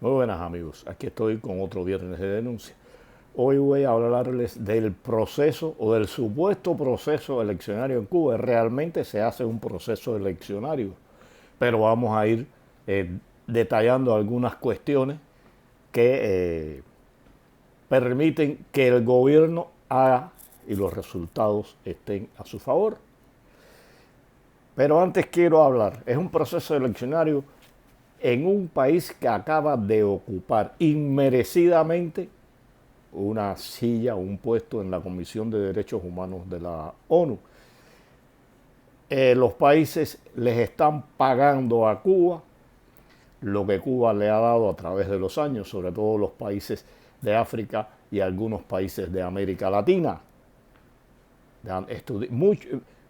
Muy buenas amigos, aquí estoy con otro viernes de denuncia. Hoy voy a hablarles del proceso o del supuesto proceso eleccionario en Cuba. Realmente se hace un proceso eleccionario, pero vamos a ir detallando algunas cuestiones que permiten que el gobierno haga y los resultados estén a su favor. Pero antes quiero hablar, es un proceso eleccionario en un país que acaba de ocupar inmerecidamente una silla, un puesto en la Comisión de Derechos Humanos de la ONU. Los países les están pagando a Cuba lo que Cuba le ha dado a través de los años, sobre todo los países de África y algunos países de América Latina.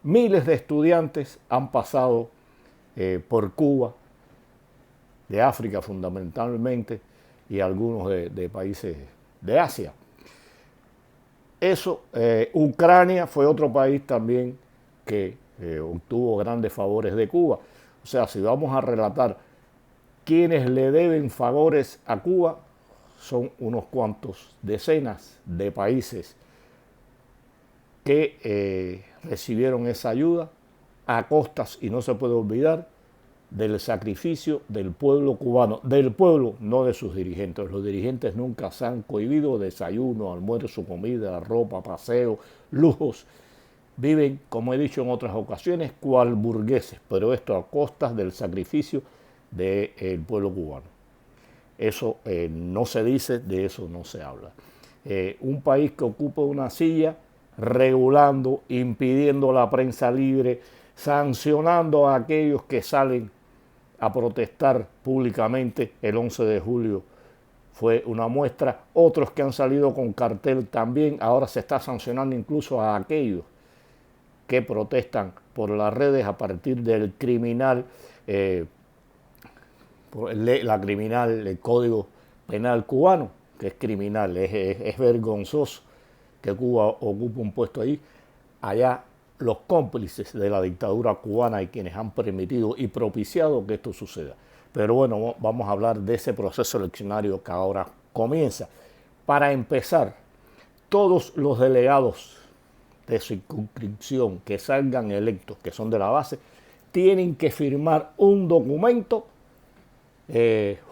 Miles de estudiantes han pasado por Cuba, de África fundamentalmente, y algunos de países de Asia. Ucrania fue otro país también que obtuvo grandes favores de Cuba. O sea, si vamos a relatar quienes le deben favores a Cuba, son unos cuantos decenas de países que recibieron esa ayuda a costas, y no se puede olvidar, del sacrificio del pueblo cubano, del pueblo, no de sus dirigentes. Los dirigentes nunca se han cohibido desayuno, almuerzo, comida, ropa, paseo, lujos. Viven, como he dicho en otras ocasiones, cual burgueses, pero esto a costas del sacrificio del pueblo cubano. Eso no se dice, de eso no se habla. Un país que ocupa una silla regulando, impidiendo la prensa libre, sancionando a aquellos que salen a protestar públicamente. El 11 de julio fue una muestra. Otros que han salido con cartel también. Ahora se está sancionando incluso a aquellos que protestan por las redes a partir del criminal, el Código Penal cubano, que es criminal. Es vergonzoso que Cuba ocupe un puesto ahí. Allá los cómplices de la dictadura cubana y quienes han permitido y propiciado que esto suceda. Pero bueno, vamos a hablar de ese proceso eleccionario que ahora comienza. Para empezar, todos los delegados de circunscripción que salgan electos, que son de la base, tienen que firmar un documento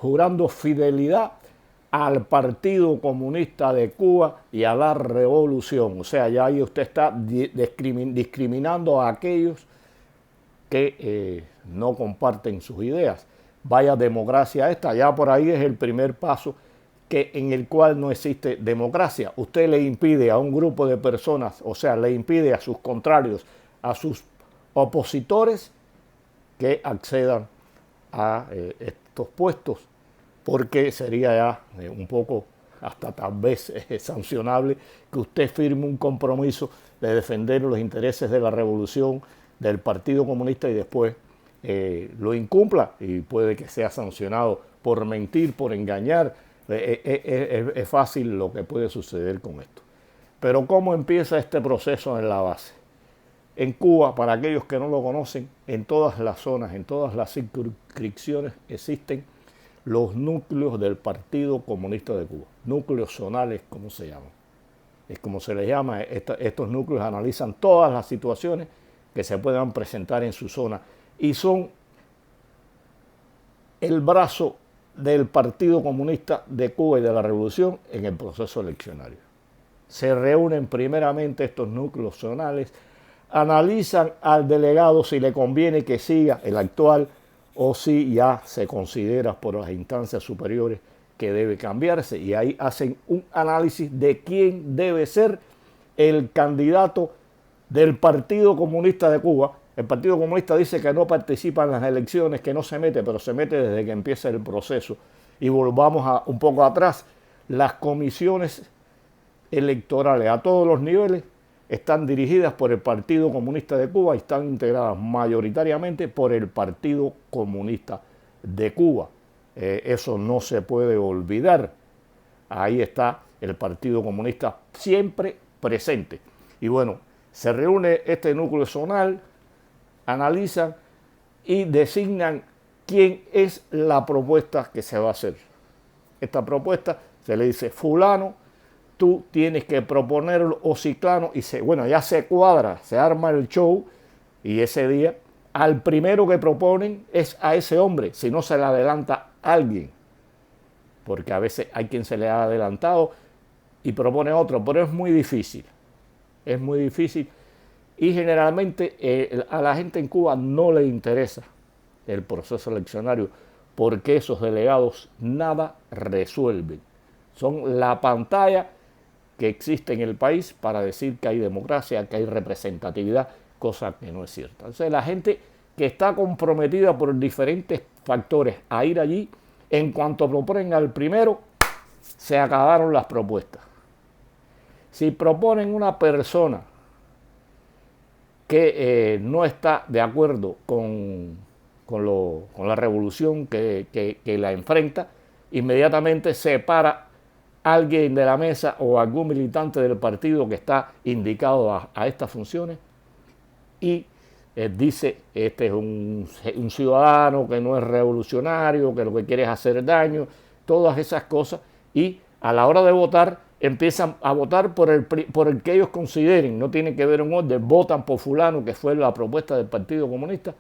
jurando fidelidad al Partido Comunista de Cuba y a la revolución. O sea, ya ahí usted está discriminando a aquellos que no comparten sus ideas. Vaya democracia esta, ya por ahí es el primer paso en el cual no existe democracia. Usted le impide a un grupo de personas, o sea, le impide a sus contrarios, a sus opositores, que accedan a estos puestos, porque sería ya un poco, hasta tal vez sancionable, que usted firme un compromiso de defender los intereses de la revolución, del Partido Comunista, y después lo incumpla, y puede que sea sancionado por mentir, por engañar. Es fácil lo que puede suceder con esto. Pero ¿cómo empieza este proceso en la base? En Cuba, para aquellos que no lo conocen, en todas las zonas, en todas las circunscripciones existen los núcleos del Partido Comunista de Cuba, núcleos zonales, como se llaman. Es como se les llama. Estos núcleos analizan todas las situaciones que se puedan presentar en su zona y son el brazo del Partido Comunista de Cuba y de la Revolución en el proceso eleccionario. Se reúnen primeramente estos núcleos zonales, analizan al delegado si le conviene que siga el actual o si ya se considera por las instancias superiores que debe cambiarse, y ahí hacen un análisis de quién debe ser el candidato del Partido Comunista de Cuba. El Partido Comunista dice que no participa en las elecciones, que no se mete, pero se mete desde que empieza el proceso. Y volvamos un poco atrás. Las comisiones electorales a todos los niveles están dirigidas por el Partido Comunista de Cuba y están integradas mayoritariamente por el Partido Comunista de Cuba. Eso no se puede olvidar. Ahí está el Partido Comunista siempre presente. Y bueno, se reúne este núcleo zonal, analizan y designan quién es la propuesta que se va a hacer. esta propuesta, se le dice fulano, tú tienes que proponerlo o ciclano, y bueno, ya se cuadra, se arma el show, y ese día al primero que proponen es a ese hombre, si no se le adelanta alguien, porque a veces hay quien se le ha adelantado y propone otro, pero es muy difícil, y generalmente a la gente en Cuba no le interesa el proceso eleccionario, porque esos delegados nada resuelven, son la pantalla que existe en el país para decir que hay democracia, que hay representatividad, cosa que no es cierta. Entonces la gente que está comprometida por diferentes factores a ir allí, en cuanto proponen al primero, se acabaron las propuestas. Si proponen una persona que no está de acuerdo con la revolución que la enfrenta, inmediatamente se para alguien de la mesa o algún militante del partido que está indicado a estas funciones y dice, este es un ciudadano que no es revolucionario, que lo que quiere es hacer daño, todas esas cosas, y a la hora de votar empiezan a votar por el que ellos consideren, no tiene que ver un orden, votan por fulano, que fue la propuesta del Partido Comunista,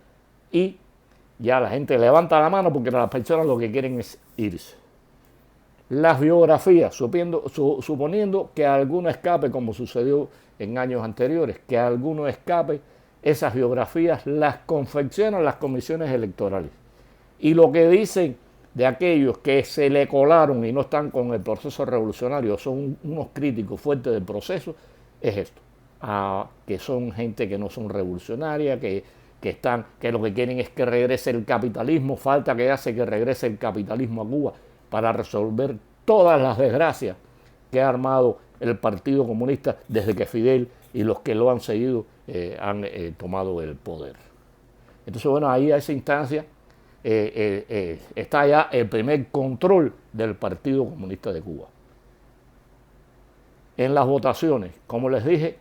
y ya la gente levanta la mano porque las personas lo que quieren es irse. Las biografías, suponiendo que alguno escape, como sucedió en años anteriores, que alguno escape, esas biografías las confeccionan las comisiones electorales. Y lo que dicen de aquellos que se le colaron y no están con el proceso revolucionario, son unos críticos fuertes del proceso, es esto, que son gente que no son revolucionarias, que lo que quieren es que regrese el capitalismo, falta que hace que regrese el capitalismo a Cuba para resolver todas las desgracias que ha armado el Partido Comunista desde que Fidel y los que lo han seguido han tomado el poder. Entonces, bueno, ahí a esa instancia está ya el primer control del Partido Comunista de Cuba. En las votaciones, como les dije,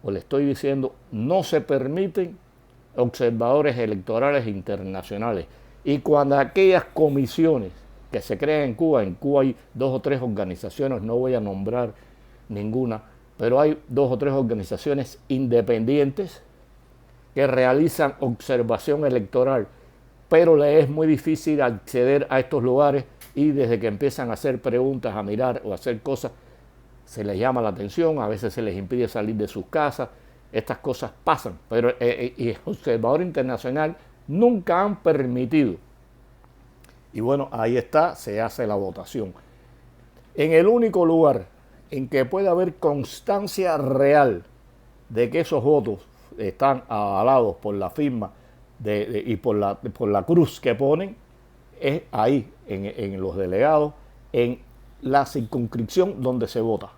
o les estoy diciendo, no se permiten observadores electorales internacionales. Y cuando aquellas comisiones que se crean en Cuba hay 2 o 3 organizaciones, no voy a nombrar ninguna, pero hay 2 o 3 organizaciones independientes que realizan observación electoral, pero le es muy difícil acceder a estos lugares y desde que empiezan a hacer preguntas, a mirar o a hacer cosas, se les llama la atención, a veces se les impide salir de sus casas, estas cosas pasan, pero y el observador internacional nunca han permitido. Y bueno, ahí está, se hace la votación. En el único lugar en que puede haber constancia real de que esos votos están avalados por la firma y por la cruz que ponen, es ahí, en los delegados, en la circunscripción donde se vota.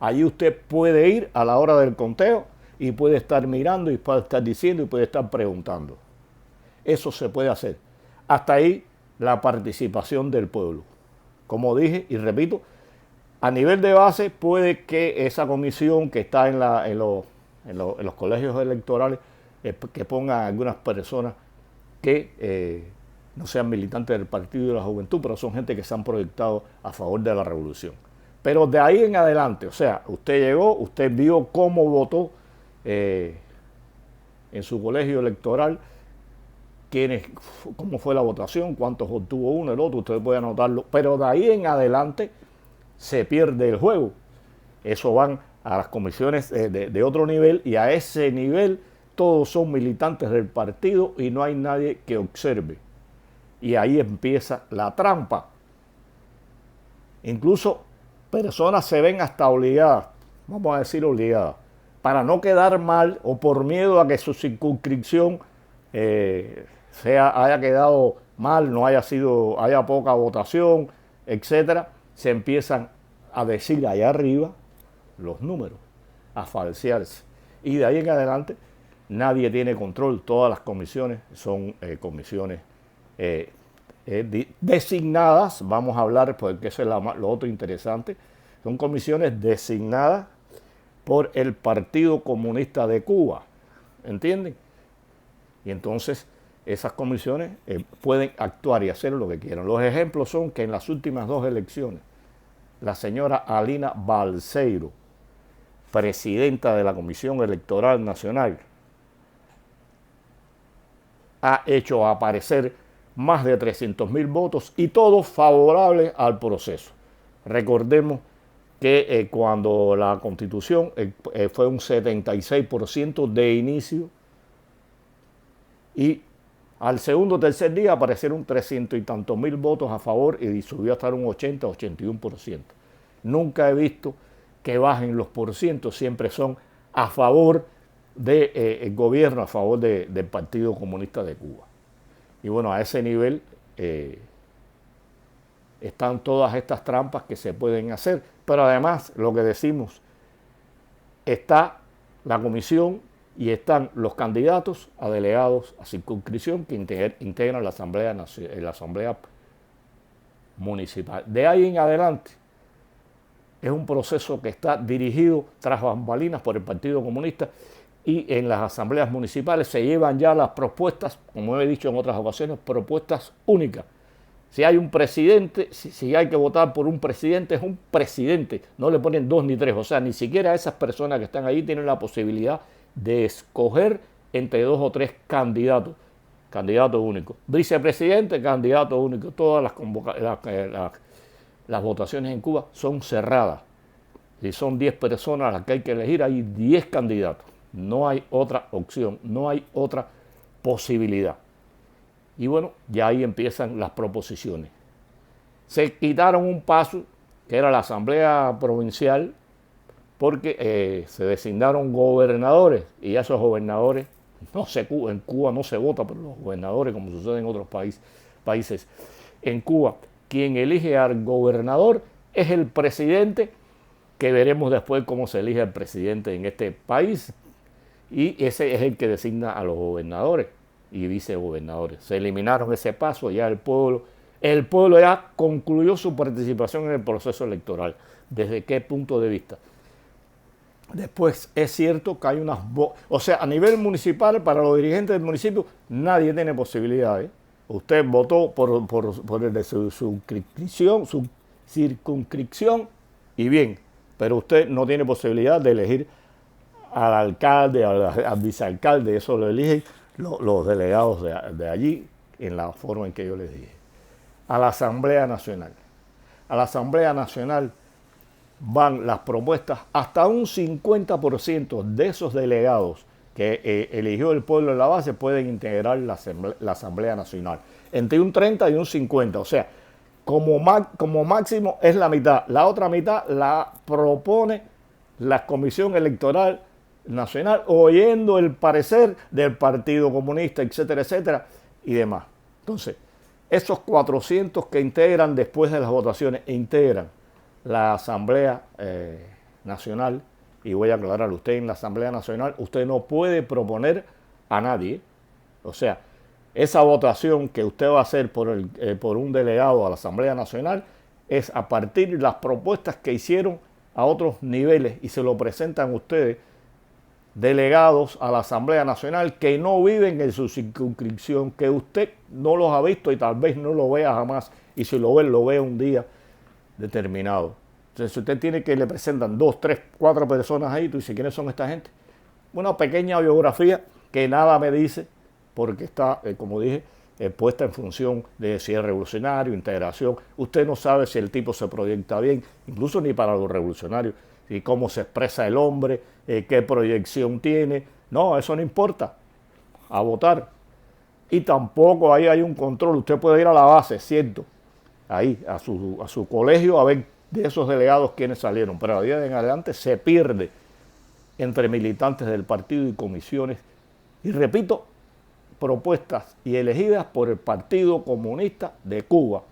Allí usted puede ir a la hora del conteo y puede estar mirando y puede estar diciendo y puede estar preguntando. Eso se puede hacer. Hasta ahí la participación del pueblo. Como dije y repito, a nivel de base puede que esa comisión que está en los colegios electorales que pongan algunas personas que no sean militantes del Partido de la Juventud, pero son gente que se han proyectado a favor de la revolución. Pero de ahí en adelante, o sea, usted llegó, usted vio cómo votó en su colegio electoral, cómo fue la votación, cuántos obtuvo uno, el otro, usted puede anotarlo, pero de ahí en adelante se pierde el juego. Eso van a las comisiones de otro nivel y a ese nivel todos son militantes del partido y no hay nadie que observe. Y ahí empieza la trampa. Incluso personas se ven hasta obligadas, vamos a decir obligadas, para no quedar mal o por miedo a que su circunscripción haya quedado mal, haya poca votación, etcétera, se empiezan a decir allá arriba los números, a falsearse. Y de ahí en adelante nadie tiene control, todas las comisiones son comisiones designadas, vamos a hablar porque eso es lo otro interesante, son comisiones designadas por el Partido Comunista de Cuba, ¿entienden? Y entonces esas comisiones pueden actuar y hacer lo que quieran. Los ejemplos son que en las últimas 2 elecciones, la señora Alina Balseiro, presidenta de la Comisión Electoral Nacional, ha hecho aparecer más de 300.000 votos y todos favorables al proceso. Recordemos que cuando la Constitución fue un 76% de inicio y al segundo o tercer día aparecieron 300 y tantos mil votos a favor y subió hasta un 80-81%. Nunca he visto que bajen los porcientos, siempre son a favor del gobierno, a favor del Partido Comunista de Cuba. Y bueno, a ese nivel están todas estas trampas que se pueden hacer, pero además, lo que decimos, está la comisión y están los candidatos a delegados a circunscripción que integran la Asamblea Municipal. De ahí en adelante, es un proceso que está dirigido tras bambalinas por el Partido Comunista y en las asambleas municipales se llevan ya las propuestas, como he dicho en otras ocasiones, propuestas únicas. Si hay un presidente, si hay que votar por un presidente, es un presidente, no le ponen 2 ni 3, o sea, ni siquiera esas personas que están ahí tienen la posibilidad de escoger entre 2 o 3 candidatos, candidato único. Vicepresidente, candidato único. Todas las votaciones en Cuba son cerradas. Si son 10 personas las que hay que elegir, hay 10 candidatos. No hay otra opción, no hay otra posibilidad. Y bueno, ya ahí empiezan las proposiciones. Se quitaron un paso, que era la Asamblea Provincial, porque se designaron gobernadores, y esos gobernadores, en Cuba no se vota por los gobernadores como sucede en otros países. En Cuba, quien elige al gobernador es el presidente, que veremos después cómo se elige al presidente en este país, y ese es el que designa a los gobernadores y vicegobernadores. Se eliminaron ese paso, ya el pueblo ya concluyó su participación en el proceso electoral. ¿Desde qué punto de vista? Después es cierto que hay o sea, a nivel municipal, para los dirigentes del municipio, nadie tiene posibilidades. Usted votó por el de su circunscripción y bien, pero usted no tiene posibilidad de elegir al alcalde, al vicealcalde, eso lo eligen los delegados de allí en la forma en que yo les dije. A la Asamblea Nacional. A la Asamblea Nacional van las propuestas, hasta un 50% de esos delegados que eligió el pueblo en la base pueden integrar la Asamblea Nacional. Entre un 30 y un 50, o sea, como máximo es la mitad. La otra mitad la propone la Comisión Electoral Nacional, oyendo el parecer del Partido Comunista, etcétera, etcétera, y demás. Entonces, esos 400 que integran después de las votaciones, integran la Asamblea Nacional, y voy a aclarar, usted en la Asamblea Nacional, usted no puede proponer a nadie. O sea, esa votación que usted va a hacer por un delegado a la Asamblea Nacional es a partir de las propuestas que hicieron a otros niveles y se lo presentan ustedes, delegados a la Asamblea Nacional que no viven en su circunscripción, que usted no los ha visto y tal vez no lo vea jamás, y si lo ve un día determinado. Entonces usted tiene que le presentan 2, 3, 4 personas ahí, tú dices, ¿quiénes son esta gente? Una pequeña biografía que nada me dice, porque está, como dije, puesta en función de si es revolucionario, integración. Usted no sabe si el tipo se proyecta bien, incluso ni para los revolucionarios, y cómo se expresa el hombre, qué proyección tiene. No, eso no importa. A votar. Y tampoco ahí hay un control. Usted puede ir a la base, cierto, ahí, a su colegio, a ver de esos delegados quiénes salieron. Pero a día de en adelante se pierde entre militantes del partido y comisiones. Y repito, propuestas y elegidas por el Partido Comunista de Cuba.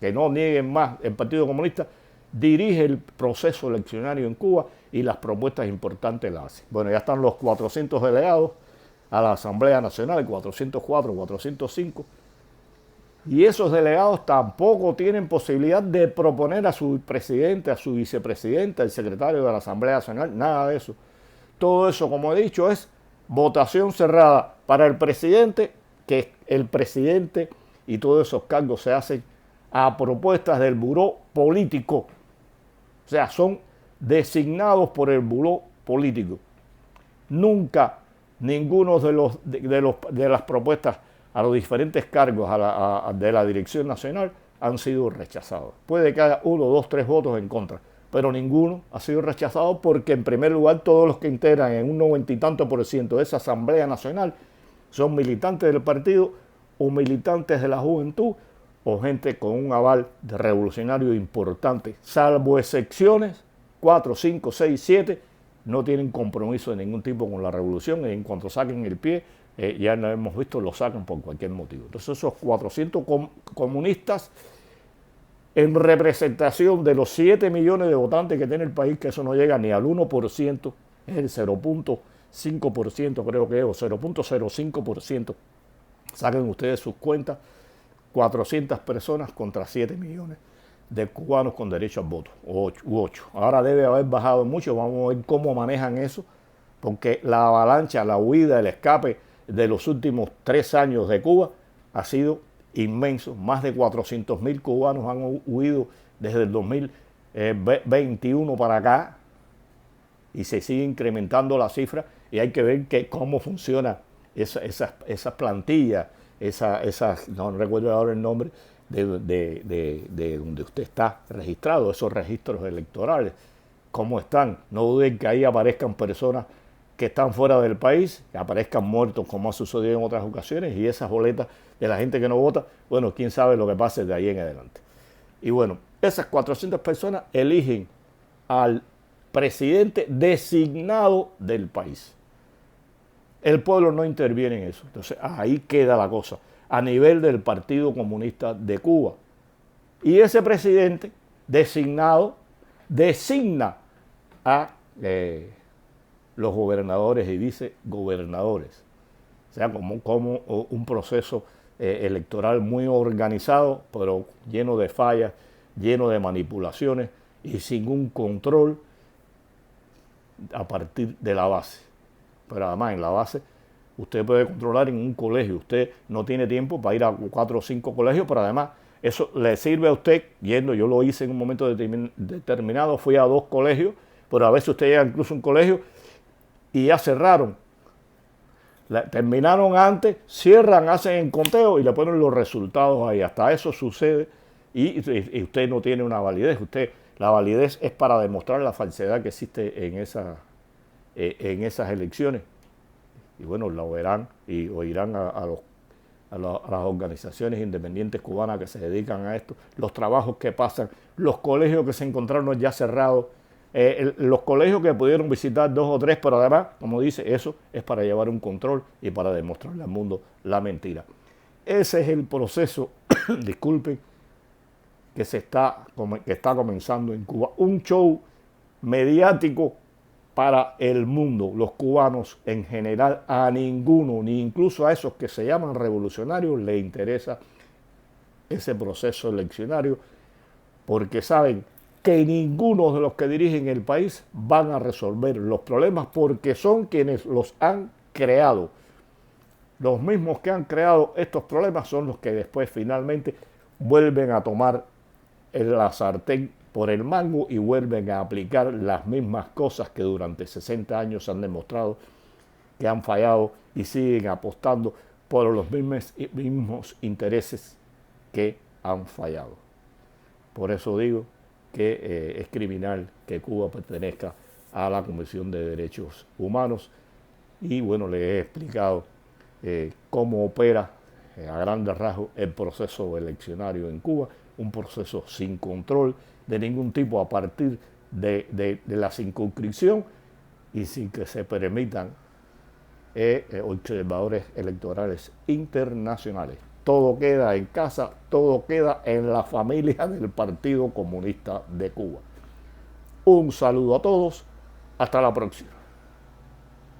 Que no nieguen más, el Partido Comunista dirige el proceso eleccionario en Cuba y las propuestas importantes las hace. Bueno, ya están los 400 delegados a la Asamblea Nacional, 404, 405, y esos delegados tampoco tienen posibilidad de proponer a su presidente, a su vicepresidente, al secretario de la Asamblea Nacional, nada de eso. Todo eso, como he dicho, es votación cerrada para el presidente que el presidente y todos esos cargos se hacen a propuestas del buró político. O sea, son designados por el buró político. Nunca ninguno de las propuestas a los diferentes cargos de la dirección nacional han sido rechazados. Puede que haya 1, 2, 3 votos en contra, pero ninguno ha sido rechazado porque, en primer lugar, todos los que integran en un 90 y tanto % de esa Asamblea Nacional son militantes del partido o militantes de la juventud o gente con un aval de revolucionario importante, salvo excepciones, 4, 5, 6, 7, no tienen compromiso de ningún tipo con la revolución, y en cuanto saquen el pie, ya lo hemos visto, lo sacan por cualquier motivo. Entonces esos 400 comunistas, en representación de los 7 millones de votantes que tiene el país, que eso no llega ni al 1%, es el 0.5% creo que es, o 0.05%, saquen ustedes sus cuentas, 400 personas contra 7 millones de cubanos con derecho al voto, u 8. Ahora debe haber bajado mucho, vamos a ver cómo manejan eso, porque la avalancha, la huida, el escape de los últimos 3 años de Cuba ha sido inmenso. Más de 400.000 cubanos han huido desde el 2021 para acá y se sigue incrementando la cifra, y hay que ver cómo funciona esas plantillas, no recuerdo ahora el nombre, de donde usted está registrado, esos registros electorales, cómo están. No duden que ahí aparezcan personas que están fuera del país, que aparezcan muertos como ha sucedido en otras ocasiones, y esas boletas de la gente que no vota, bueno, quién sabe lo que pase de ahí en adelante. Y bueno, esas 400 personas eligen al presidente designado del país. El pueblo no interviene en eso. Entonces ahí queda la cosa, a nivel del Partido Comunista de Cuba. Y ese presidente designado designa a los gobernadores y vicegobernadores. O sea, como un proceso electoral muy organizado, pero lleno de fallas, lleno de manipulaciones y sin un control a partir de la base. Pero además en la base usted puede controlar en un colegio. Usted no tiene tiempo para ir a 4 o 5 colegios, pero además eso le sirve a usted yendo. Yo lo hice en un momento determinado, fui a 2 colegios, pero a veces usted llega incluso a un colegio y ya cerraron. Terminaron antes, cierran, hacen el conteo y le ponen los resultados ahí. Hasta eso sucede y usted no tiene una validez. La validez es para demostrar la falsedad que existe en esas elecciones. Y bueno, lo verán y oirán a las organizaciones independientes cubanas que se dedican a esto, los trabajos que pasan, los colegios que se encontraron ya cerrados, los colegios que pudieron visitar 2 o 3, pero además, como dice, eso es para llevar un control y para demostrarle al mundo la mentira. Ese es el proceso, disculpen, que está comenzando en Cuba. Un show mediático para el mundo. Los cubanos en general, a ninguno, ni incluso a esos que se llaman revolucionarios, le interesa ese proceso eleccionario, porque saben que ninguno de los que dirigen el país van a resolver los problemas, porque son quienes los han creado. Los mismos que han creado estos problemas son los que después finalmente vuelven a tomar la sartén por el mango y vuelven a aplicar las mismas cosas que durante 60 años han demostrado que han fallado, y siguen apostando por los mismos intereses que han fallado. Por eso digo que es criminal que Cuba pertenezca a la Comisión de Derechos Humanos, y bueno, les he explicado cómo opera a grandes rasgos el proceso eleccionario en Cuba, un proceso sin control de ningún tipo a partir de la circunscripción y sin que se permitan observadores electorales internacionales. Todo queda en casa, todo queda en la familia del Partido Comunista de Cuba. Un saludo a todos, hasta la próxima.